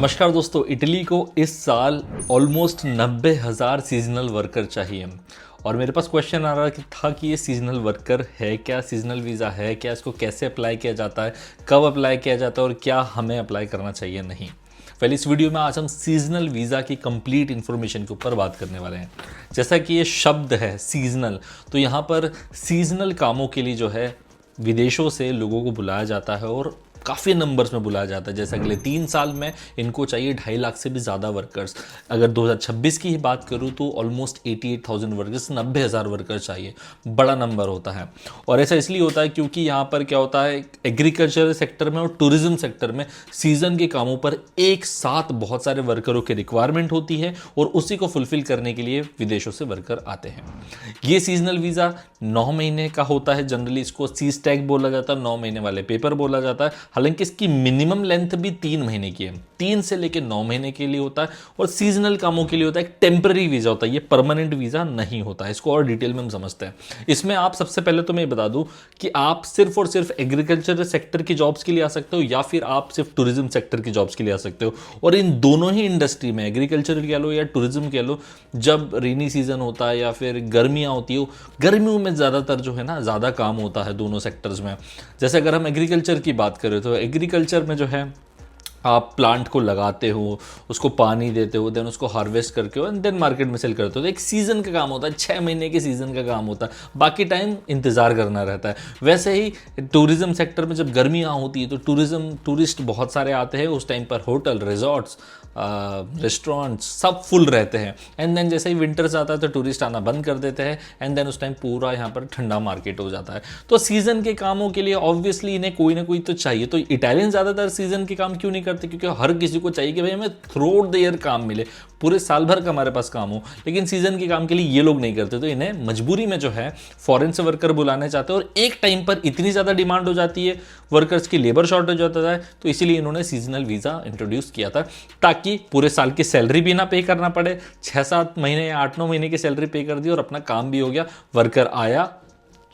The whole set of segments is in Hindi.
नमस्कार दोस्तों, इटली को इस साल ऑलमोस्ट 90,000 सीजनल वर्कर चाहिए। और मेरे पास क्वेश्चन आ रहा था कि ये सीजनल वर्कर है क्या, सीजनल वीज़ा है क्या, इसको कैसे अप्लाई किया जाता है, कब अप्लाई किया जाता है और क्या हमें अप्लाई करना चाहिए नहीं। पहले इस वीडियो में आज हम सीजनल वीज़ा की कंप्लीट इन्फॉर्मेशन के ऊपर बात करने वाले हैं। जैसा कि ये शब्द है सीजनल, तो यहाँ पर सीजनल कामों के लिए जो है विदेशों से लोगों को बुलाया जाता है और काफ़ी नंबर्स में बुलाया जाता है। जैसे अगले 3 साल में इनको चाहिए 2.5 लाख से भी ज़्यादा वर्कर्स। अगर 2026 की ही बात करूँ तो ऑलमोस्ट 88,000 वर्कर्स, 90,000 वर्कर्स चाहिए। बड़ा नंबर होता है और ऐसा इसलिए होता है क्योंकि यहाँ पर क्या होता है, एग्रीकल्चर सेक्टर में और टूरिज्म सेक्टर में सीज़न के कामों पर एक साथ बहुत सारे वर्करों की रिक्वायरमेंट होती है और उसी को फुलफिल करने के लिए विदेशों से वर्कर आते हैं। ये सीजनल वीज़ा 9 महीने का होता है। जनरली इसको सीज टैग बोला जाता है, 9 महीने वाले पेपर बोला जाता है। हालांकि इसकी मिनिमम लेंथ भी 3 महीने की है, 3 से लेकर 9 महीने के लिए होता है और सीजनल कामों के लिए होता है। एक टेम्पररी वीज़ा होता है, ये परमानेंट वीज़ा नहीं होता है। इसको और डिटेल में हम समझते हैं। इसमें आप सबसे पहले तो मैं बता दूं कि आप सिर्फ और सिर्फ एग्रीकल्चर सेक्टर की जॉब्स के लिए आ सकते हो या फिर आप सिर्फ टूरिज्म सेक्टर की जॉब्स के लिए आ सकते हो। और इन दोनों ही इंडस्ट्री में, एग्रीकल्चर कह लो या टूरिज्म कह लो, जब रेनी सीजन होता है या फिर गर्मियाँ होती हो, गर्मियों में ज़्यादातर जो है ना ज़्यादा काम होता है दोनों सेक्टर्स में। जैसे अगर हम एग्रीकल्चर की बात करें तो एग्रीकल्चर में जो है आप प्लांट को लगाते हो, उसको पानी देते हो, देन उसको हार्वेस्ट करके हो एंड देन मार्केट में सेल करते हो। तो एक सीज़न का काम होता है, 6 महीने के सीज़न का काम होता है, बाकी टाइम इंतज़ार करना रहता है। वैसे ही टूरिज़्म सेक्टर में जब गर्मियाँ होती है तो टूरिस्ट बहुत सारे आते हैं। उस टाइम पर होटल, रिजॉर्ट्स, रेस्टोरेंट्स सब फुल रहते हैं। एंड देन जैसे ही विंटर्स आता है तो टूरिस्ट आना बंद कर देते हैं एंड देन उस टाइम पूरा यहाँ पर ठंडा मार्केट हो जाता है। तो सीज़न के कामों के लिए ऑब्वियसली इन्हें कोई ना कोई तो चाहिए। तो इटालियन ज़्यादातर सीज़न के काम क्यों नहीं करते? क्योंकि हर किसी को चाहिए कि भाई हमें थ्रू आउट द ईयर काम मिले, पूरे साल भर का हमारे पास काम हो। लेकिन सीज़न के काम के लिए ये लोग नहीं करते, तो इन्हें मजबूरी में जो है फॉरेन से वर्कर बुलाने चाहते हैं। और एक टाइम पर इतनी ज़्यादा डिमांड हो जाती है, वर्कर्स की लेबर शॉर्टेज होता है, तो इसीलिए इन्होंने सीजनल वीज़ा इंट्रोड्यूस किया था ताकि पूरे साल की सैलरी भी ना पे करना पड़े। 6-7 महीने या 8-9 महीने की सैलरी पे कर दी और अपना काम भी हो गया, वर्कर आया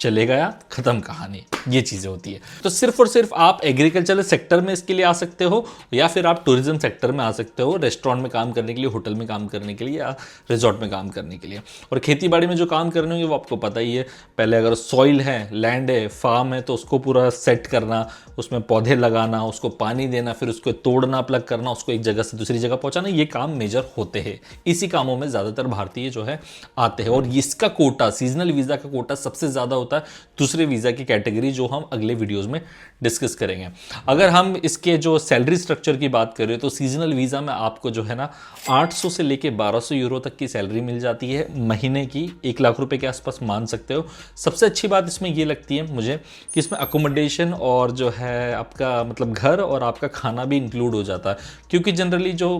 चले गया, खत्म कहानी। ये चीज़ें होती है। तो सिर्फ और सिर्फ आप एग्रीकल्चरल सेक्टर में इसके लिए आ सकते हो या फिर आप टूरिज्म सेक्टर में आ सकते हो, रेस्टोरेंट में काम करने के लिए, होटल में काम करने के लिए या रिजॉर्ट में काम करने के लिए। और खेती बाड़ी में जो काम करने होंगे वो आपको पता ही है। पहले अगर सॉइल है, लैंड है, फार्म है, तो उसको पूरा सेट करना, उसमें पौधे लगाना, उसको पानी देना, फिर उसको तोड़ना, प्लग करना, उसको एक जगह से दूसरी जगह पहुंचाना, ये काम मेजर होते हैं। इसी कामों में ज़्यादातर भारतीय जो है आते हैं। और इसका कोटा, सीजनल वीज़ा का कोटा सबसे ज़्यादा होता है दूसरे वीज़ा की कैटेगरी, जो हम अगले वीडियोस में डिस्कस करेंगे। अगर हम इसके जो सैलरी स्ट्रक्चर की बात करें तो सीजनल वीज़ा में आपको जो है ना 800 से लेके 1200 यूरो तक की सैलरी मिल जाती है महीने की, 1 लाख रुपए के आसपास मान सकते हो। सबसे अच्छी बात इसमें ये लगती है मुझे कि इसमें अकोमोडेशन और जो है आपका मतलब घर और आपका खाना भी इंक्लूड हो जाता है। क्योंकि जनरली जो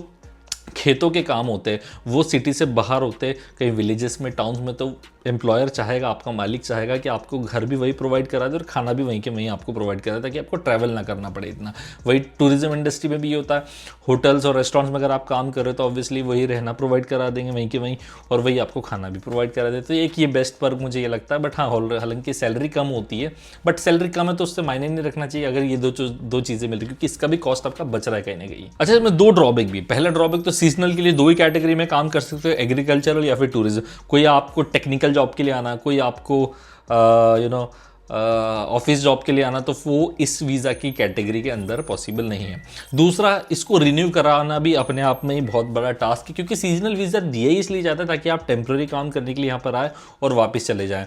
खेतों के काम होते हैं वो सिटी से बाहर होते हैं, कहीं विलेजेस में, टाउन्स में, तो एम्प्लॉयर चाहेगा, आपका मालिक चाहेगा कि आपको घर भी वही प्रोवाइड करा दे और खाना भी वहीं के वहीं आपको प्रोवाइड करा दे, ताकि आपको ट्रैवल ना करना पड़े इतना। वही टूरिज्म इंडस्ट्री में भी होता है। होटल्स और रेस्टोरेंट्स में अगर आप काम कर रहे हो तो ऑब्वियसली वही रहना प्रोवाइड करा देंगे वहीं के वहीं और वही आपको खाना भी प्रोवाइड करा देते। तो एक ये बेस्ट पर्क मुझे ये लगता है। बट हाँ, हालांकि सैलरी कम होती है, बट सैलरी कम है तो उससे मायने नहीं रखना चाहिए अगर ये दो चीज़ें मिल रही, क्योंकि इसका भी कॉस्ट आपका बच रहा है कहीं ना कहीं। अच्छा, इसमें 2 ड्रॉबैक भी। पहला ड्रॉबैक तो सीजनल के लिए 2 ही कैटेगरी में काम कर सकते हो, एग्रीकल्चरल या फिर टूरिज्म। कोई आपको टेक्निकल जॉब के लिए आना, कोई आपको ऑफिस जॉब के लिए आना, तो वो इस वीज़ा की कैटेगरी के अंदर पॉसिबल नहीं है। दूसरा, इसको रिन्यू कराना भी अपने आप में ही बहुत बड़ा टास्क है, क्योंकि सीजनल वीज़ा दिया ही इसलिए जाता है ताकि आप टेम्प्रेरी काम करने के लिए यहाँ पर आए और वापस चले जाएं।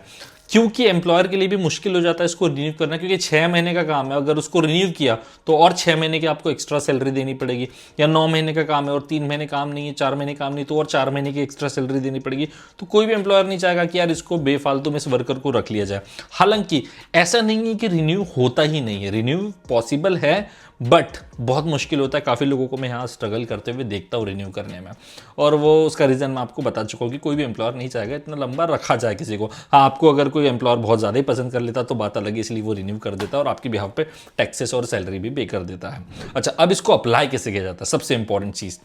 क्योंकि एम्प्लॉयर के लिए भी मुश्किल हो जाता है इसको रिन्यू करना, क्योंकि 6 महीने का काम है। अगर उसको रिन्यू किया तो और 6 महीने की आपको एक्स्ट्रा सैलरी देनी पड़ेगी, या 9 महीने का काम है और 3 महीने काम नहीं है, 4 महीने काम नहीं, तो और 4 महीने की एक्स्ट्रा सैलरी देनी पड़ेगी। तो कोई भी एम्प्लॉयर नहीं चाहेगा कि यार इसको बेफालतू में इस वर्कर को रख लिया जाए। हालांकि ऐसा नहीं है कि रिन्यू होता ही नहीं है, रिन्यू पॉसिबल है, बट बहुत मुश्किल होता है। काफ़ी लोगों को मैं यहाँ स्ट्रगल करते हुए देखता हूँ रिन्यू करने में, और वो उसका रीज़न मैं आपको बता चुका हूँ कि कोई भी एम्प्लॉयर नहीं चाहेगा इतना लंबा रखा जाए किसी को। हाँ, आपको अगर कोई एम्प्लॉयर बहुत ज़्यादा ही पसंद कर लेता तो बात अलग है, इसलिए वो रिन्यू कर देता है और आपके बिहाफ पे टैक्सेस और सैलरी भी पे कर देता है। अच्छा, अब इसको अप्लाई कैसे किया जाता है, सबसे इंपॉर्टेंट चीज़।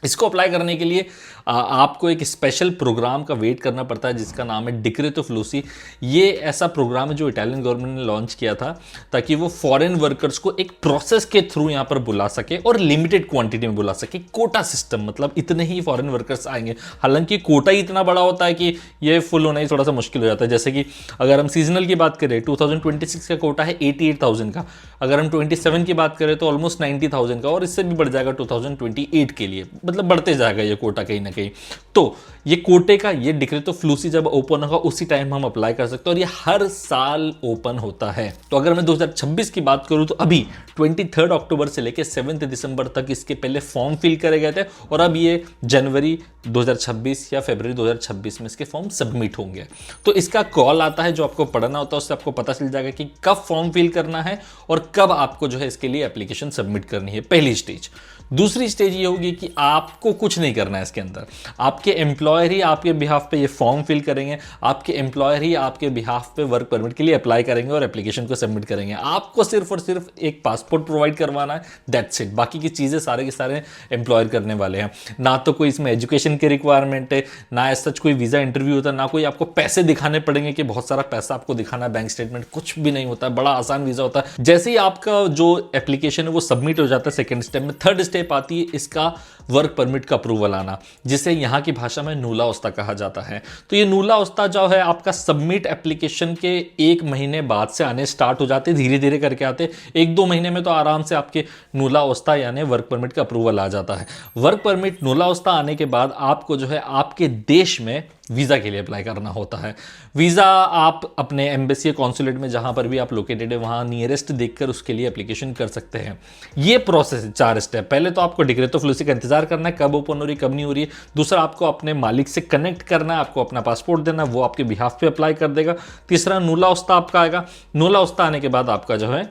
इसको अप्लाई करने के लिए आपको एक स्पेशल प्रोग्राम का वेट करना पड़ता है जिसका नाम है डिक्रेतो फ्लूसी। ये ऐसा प्रोग्राम है जो इटालियन गवर्नमेंट ने लॉन्च किया था ताकि वो फॉरेन वर्कर्स को एक प्रोसेस के थ्रू यहाँ पर बुला सके और लिमिटेड क्वांटिटी में बुला सके। कोटा सिस्टम, मतलब इतने ही फॉरेन वर्कर्स आएंगे। हालांकि कोटा ही इतना बड़ा होता है कि ये फुल होना ही थोड़ा सा मुश्किल हो जाता है। जैसे कि अगर हम सीजनल की बात करें 2026 का कोटा है 88,000 का, अगर हम 27 की बात करें तो ऑलमोस्ट 90,000 का, और इससे भी बढ़ जाएगा 2028 के लिए, मतलब बढ़ते जाएगा ये कोटा कहीं ना कहीं। तो ये कोटे का ये डिक्रेतो फ्लूसी जब ओपन होगा उसी टाइम हम अप्लाई कर सकते हैं, और ये हर साल ओपन होता है। तो अगर मैं 2026 की बात करूं तो अभी 23 अक्टूबर से लेकर 7 दिसंबर तक इसके पहले फॉर्म फिल करे गए थे, और अब ये जनवरी 2026 या फरवरी 2026 में इसके फॉर्म सबमिट होंगे। तो इसका कॉल आता है जो आपको पढ़ना होता है, उससे आपको पता चल जाएगा कि कब फॉर्म फिल करना है और कब आपको जो है इसके लिए एप्लीकेशन सबमिट करनी है, पहली स्टेज। दूसरी स्टेज ये होगी कि आपको कुछ नहीं करना है इसके अंदर, आपके एम्प्लॉयर ही आपके बिहाफ पे ये फॉर्म फिल करेंगे, आपके एम्प्लॉयर ही आपके बिहाफ पे वर्क परमिट के लिए अप्लाई करेंगे और एप्लीकेशन को सबमिट करेंगे। आपको सिर्फ और सिर्फ एक पासपोर्ट प्रोवाइड करवाना है, दैट्स इट। बाकी की चीज़ें सारे के सारे एम्प्लॉयर करने वाले हैं। ना तो कोई इसमें एजुकेशन की रिक्वायरमेंट है, ना एज सच कोई वीज़ा इंटरव्यू होता है, ना कोई आपको पैसे दिखाने पड़ेंगे कि बहुत सारा पैसा आपको दिखाना, बैंक स्टेटमेंट, कुछ भी नहीं होता है। बड़ा आसान वीज़ा होता है। जैसे ही आपका जो एप्लीकेशन है वो सबमिट हो जाता है सेकेंड स्टेप में, थर्ड स्टेप आती है इसका वर्क परमिट का अप्रूवल आना, जिसे यहाँ की भाषा में नूला ओस्ता कहा जाता है। तो ये नूला ओस्ता जो है आपका सबमिट एप्लीकेशन के 1 महीने बाद से आने स्टार्ट हो जाते, धीरे धीरे करके आते। 1-2 महीने में तो आराम से आपके नूला ओस्ता यानी वर्क परमिट का अप्रूवल आ जाता है। वर्क परमिट नूला ओस्ता आने के बाद आपको जो है आपके देश में वीज़ा के लिए अप्लाई करना होता है। वीज़ा आप अपने एम्बेसी कॉन्सुलेट में जहाँ पर भी आप लोकेटेड है वहाँ नियरेस्ट देखकर उसके लिए एप्लीकेशन कर सकते हैं। ये प्रोसेस है 4 स्टेप। पहले तो आपको डिक्रेतो फ्लूसी का इंतजार करना है, कब ओपन हो रही कब नहीं हो रही है। दूसरा, आपको अपने मालिक से कनेक्ट करना है, आपको अपना पासपोर्ट देना है, वो आपके बिहाफ पे अप्लाई कर देगा। तीसरा, नूला ओस्ता आपका आएगा। नूला ओस्ता आने के बाद आपका जो है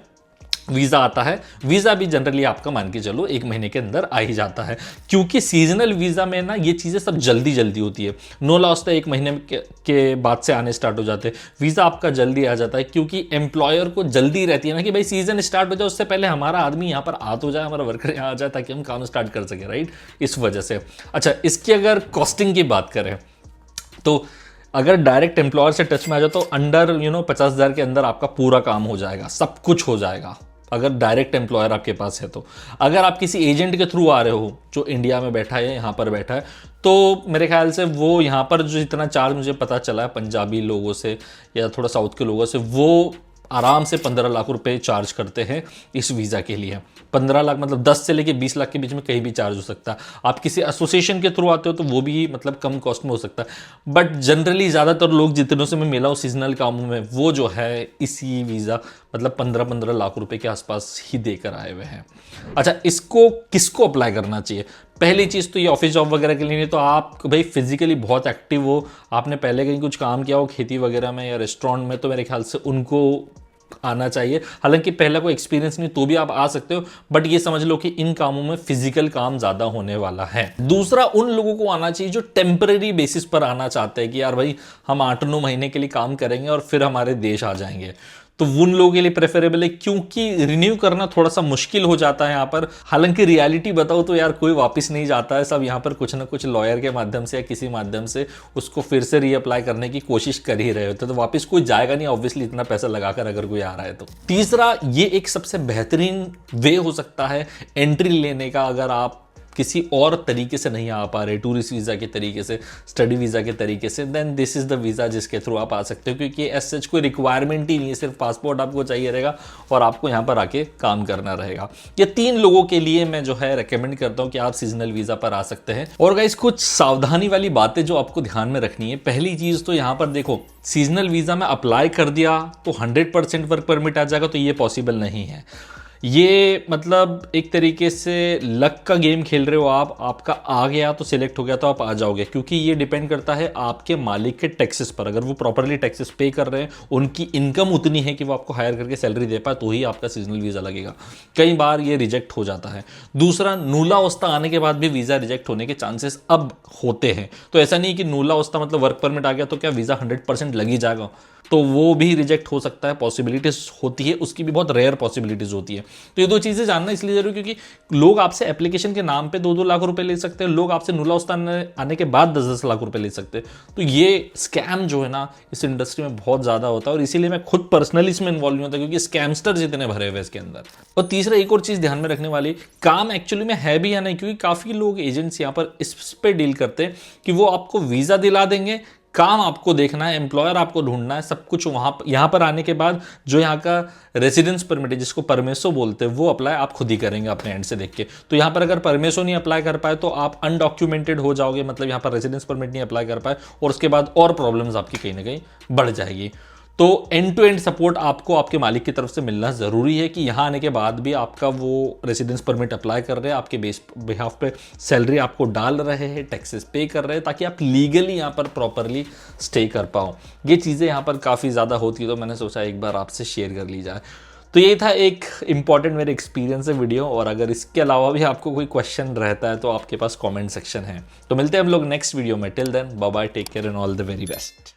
वीज़ा आता है। वीज़ा भी जनरली आपका मान के चलो 1 महीने के अंदर आ ही जाता है, क्योंकि सीजनल वीज़ा में ना ये चीज़ें सब जल्दी जल्दी होती है। नूला ओस्ता 1 महीने के बाद से आने स्टार्ट हो जाते हैं। वीज़ा आपका जल्दी आ जाता है क्योंकि एम्प्लॉयर को जल्दी रहती है ना कि भाई सीजन स्टार्ट हो जाए, उससे पहले हमारा आदमी यहाँ पर आ तो जाए, हमारा वर्कर यहाँ आ जाए ताकि हम काम स्टार्ट कर सकें, राइट, इस वजह से। अच्छा, इसकी अगर कॉस्टिंग की बात करें तो अगर डायरेक्ट एम्प्लॉयर से टच में आ जाए तो अंडर 50,000 के अंदर आपका पूरा काम हो जाएगा, सब कुछ हो जाएगा अगर डायरेक्ट एम्प्लॉयर आपके पास है तो। अगर आप किसी एजेंट के थ्रू आ रहे हो जो इंडिया में बैठा है, यहाँ पर बैठा है, तो मेरे ख्याल से वो यहाँ पर जो इतना चार्ज मुझे पता चला है पंजाबी लोगों से या थोड़ा साउथ के लोगों से, वो आराम से 15 लाख रुपए चार्ज करते हैं इस वीज़ा के लिए। 15 लाख मतलब 10 से लेके 20 लाख के बीच में कहीं भी चार्ज हो सकता है। आप किसी एसोसिएशन के थ्रू आते हो तो वो भी मतलब कम कॉस्ट में हो सकता है, बट जनरली ज़्यादातर लोग जितनों से मैं मिला हूँ सीजनल कामों में, वो जो है इसी वीज़ा मतलब 15-15 लाख रुपए के आसपास ही देकर आए हुए हैं। अच्छा, इसको किसको अप्लाई करना चाहिए? पहली चीज़ तो ये ऑफिस जॉब वगैरह के लिए नहीं, तो आप भाई फिजिकली बहुत एक्टिव हो, आपने पहले कहीं कुछ काम किया हो खेती वगैरह में या रेस्टोरेंट में, तो मेरे ख्याल से उनको आना चाहिए। हालांकि पहला कोई एक्सपीरियंस नहीं तो भी आप आ सकते हो, बट ये समझ लो कि इन कामों में फिजिकल काम ज्यादा होने वाला है। दूसरा, उन लोगों को आना चाहिए जो टेम्पररी बेसिस पर आना चाहते हैं कि यार भाई हम 8-9 महीने के लिए काम करेंगे और फिर हमारे देश आ जाएंगे, तो उन लोगों के लिए प्रेफरेबल है, क्योंकि रिन्यू करना थोड़ा सा मुश्किल हो जाता है यहाँ पर। हालांकि रियलिटी बताओ तो यार कोई वापस नहीं जाता है, सब यहाँ पर कुछ ना कुछ लॉयर के माध्यम से या किसी माध्यम से उसको फिर से रीअप्लाई करने की कोशिश कर ही रहे होते, तो वापस कोई जाएगा नहीं ऑब्वियसली, इतना पैसा लगाकर अगर कोई आ रहा है तो। तीसरा, ये एक सबसे बेहतरीन वे हो सकता है एंट्री लेने का, अगर आप किसी और तरीके से नहीं आ पा रहे, टूरिस्ट वीज़ा के तरीके से, स्टडी वीज़ा के तरीके से, then this is the visa जिसके थ्रू आप आ सकते हो, क्योंकि एज सच कोई रिक्वायरमेंट ही नहीं है, सिर्फ पासपोर्ट आपको चाहिए रहेगा और आपको यहाँ पर आके काम करना रहेगा। ये 3 लोगों के लिए मैं जो है रेकमेंड करता हूँ कि आप सीजनल वीज़ा पर आ सकते हैं। और गाइस, कुछ सावधानी वाली बातें जो आपको ध्यान में रखनी है। पहली चीज़ तो यहाँ पर देखो, सीजनल वीज़ा में अप्लाई कर दिया तो 100% वर्क परमिट आ जाएगा, तो ये पॉसिबल नहीं है। ये मतलब एक तरीके से लक का गेम खेल रहे हो आप, आपका आ गया तो सिलेक्ट हो गया तो आप आ जाओगे, क्योंकि ये डिपेंड करता है आपके मालिक के टैक्सेस पर। अगर वो प्रॉपरली टैक्सेस पे कर रहे हैं, उनकी इनकम उतनी है कि वो आपको हायर करके सैलरी दे पाए, तो ही आपका सीजनल वीज़ा लगेगा। कई बार ये रिजेक्ट हो जाता है। दूसरा, नूला ओस्ता आने के बाद भी वीज़ा रिजेक्ट होने के चांसेस अब होते हैं, तो ऐसा नहीं कि नूला ओस्ता मतलब वर्क परमिट आ गया तो क्या वीज़ा 100% लग ही जाएगा। तो वो भी रिजेक्ट हो सकता है, पॉसिबिलिटीज होती है, उसकी भी बहुत रेयर पॉसिबिलिटीज होती है। तो ये दो चीज़ें जानना इसलिए जरूरी क्योंकि लोग आपसे एप्लीकेशन के नाम पे 2-2 लाख रुपए ले सकते हैं, लोग आपसे नुला उस्तान आने के बाद 10-10 लाख रुपए ले सकते हैं। तो ये स्कैम जो है ना इस इंडस्ट्री में बहुत ज़्यादा होता है और इसीलिए मैं खुद पर्सनली इसमें इन्वॉल्व नहीं होता क्योंकि स्कैमस्टर्स इतने भरे हुए इसके अंदर। और तीसरा एक और चीज़ ध्यान में रखने वाली, काम एक्चुअली में है भी या नहीं, क्योंकि काफ़ी लोग एजेंट्स यहाँ पर इस पे डील करते हैं कि वो आपको वीज़ा दिला देंगे, काम आपको देखना है, एम्प्लॉयर आपको ढूंढना है, सब कुछ वहाँ यहाँ पर आने के बाद जो यहाँ का रेसिडेंस परमिट है जिसको परमेसो बोलते हैं वो अप्लाई आप खुद ही करेंगे अपने एंड से देख के। तो यहाँ पर अगर परमेसो नहीं अप्लाई कर पाए तो आप अनडॉक्यूमेंटेड हो जाओगे, मतलब यहाँ पर रेसिडेंस परमिट नहीं अप्लाई कर पाए और उसके बाद और प्रॉब्लम्स आपकी कहीं ना कहीं बढ़ जाएगी। तो एंड टू एंड सपोर्ट आपको आपके मालिक की तरफ से मिलना ज़रूरी है कि यहाँ आने के बाद भी आपका वो रेसिडेंस परमिट अप्लाई कर रहे हैं, आपके बिहाफ पे सैलरी आपको डाल रहे हैं, टैक्सेस पे कर रहे हैं ताकि आप लीगली यहाँ पर प्रॉपरली स्टे कर पाओ। ये चीज़ें यहाँ पर काफ़ी ज़्यादा होती है तो मैंने सोचा एक बार आपसे शेयर कर ली जाए। तो ये था एक इंपॉर्टेंट मेरे एक्सपीरियंस है वीडियो, और अगर इसके अलावा भी आपको कोई क्वेश्चन रहता है तो आपके पास कमेंट सेक्शन है। तो मिलते हैं हम लोग नेक्स्ट वीडियो में। Till then bye bye, take care and all the very best.